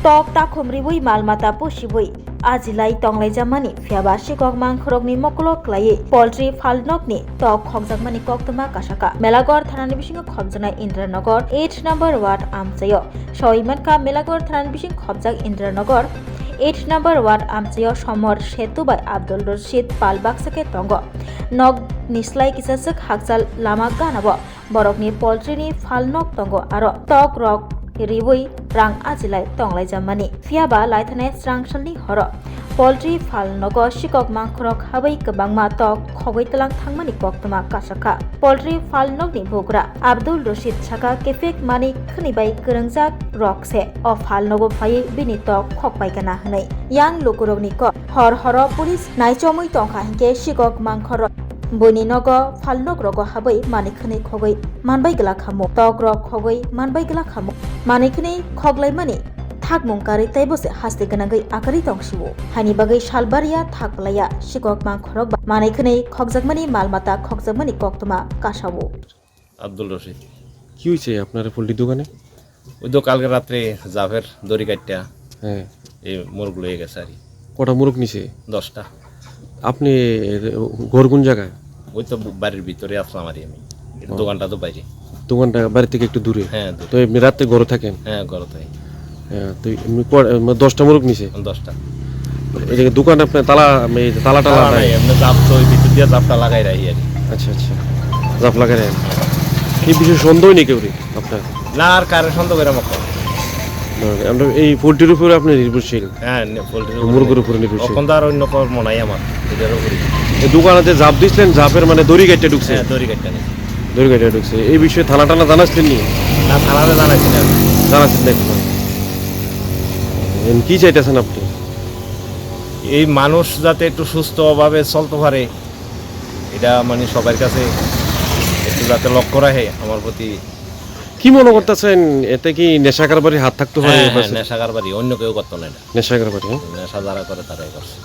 tok takhumriwui malmata posibui ajilai tonglaijamani phiaba sikok mangkhorokni moklok klai poultry falnokni tok khokjakmani koktoma kasaka melagor thanani bisingo khobjaknai Indranagar 8 number ward amchayo soimanka melagor thanani bising khobjak Indranagar 8 number ward amchayo somor setu bai Abdul Rashid Palbaksake tongo nog nislai kisasuk hakjal lama ganabo borokni poultry ni falnok tongo aro tok rok riwui rang ajilai tonglaijamani phiaba laithanai strangsalni horo poultry falnogo sikok mangkhorok habai kwbangma tok khogoi talang thangmani koktoma kasaka poultry falnokni bogra Abdul Rashid Saka kefek mani khnibai krengjak rokse o falnogo phai bini tok khokpai kana hnai yang lokurokni ko hor horo police naichomui tongkha hingke sikok mangkhorok boni nogo falnok rogo habai manikhni khogoi manbai gla khamo tok rok khogoi manbai gla khamo manikhni khoglai mani thak mungkari taibose haste ganagai akari tongsibo hani bagai salbaria thakplaya sikok mangkhorok manikhni khokjakmani malmata khokjakmani koktoma kasabo Abdul Rashid. কি হয়েছে আপনার poultry দোকানে? ওই তো কালকে রাত্রে জাফের দড়ি কাটটা হ্যাঁ, এই মোরগ লয়ে গেছে আর কি। কটা মুরগ নিছে? 10টা। আপনি ঘর কোন জায়গায়? ওই তো বাড়ির ভিতরে আসলাম আর আমি, দোকানটা তো বাইরে। দোকানটা বাড়ি থেকে একটু দূরে? হ্যাঁ তো এমনি রাতে ঘরে থাকেন? হ্যাঁ ঘরে থাকি। হ্যাঁ, তো এমনি 10টা মুরগ নিছে? 10টা। এই যে দোকান আপনার তালা টালা নাই, এমনি জাপ তো ওই ভিতর দিয়ে জাপটা লাগাই রাখি আর কি। আচ্ছা আচ্ছা, জাপ লাগাই রাখেন। এই বিষয়ে সন্দেহ নেই কেউ আপনার? না, আর কারে সন্দেহ করে আমাকে। আমরা এই পোল্ট্রির উপরে আপনি নির্ভরশীল? হ্যাঁ, পোল্ট্রি মুরগের উপরে নির্ভরশীল। এখন তো আর অন্য কর্ম নাই আমার, এটার উপরে। এই দোকানেতে জাপ দিছিলেন, জাপের মানে দড়ি কাটতে ঢুকছে? হ্যাঁ, দড়ি কাটটা নেই। দড়ি কাটতে ঢুকছে। এই বিষয়ে থানা জানাচ্ছেন নি? না, থানাতে জানাইছি না। জানাচ্ছেন না এখন? কি চাইতেছেন আপনি? এই মানুষ যাতে একটু সুস্থভাবে চলতে পারে, এটা মানে সবার কাছে একটু যাতে লক্ষ্য রাখে আমার প্রতি। কি মনে করতেছেন, এতে কি নেশা কারবারি হাত থাকতে পারে? হ্যাঁ, নেশা কারবারি, অন্য কেউ করতো না এটা। নেশা কারবারি? নেশা যারা করে তারাই করছে।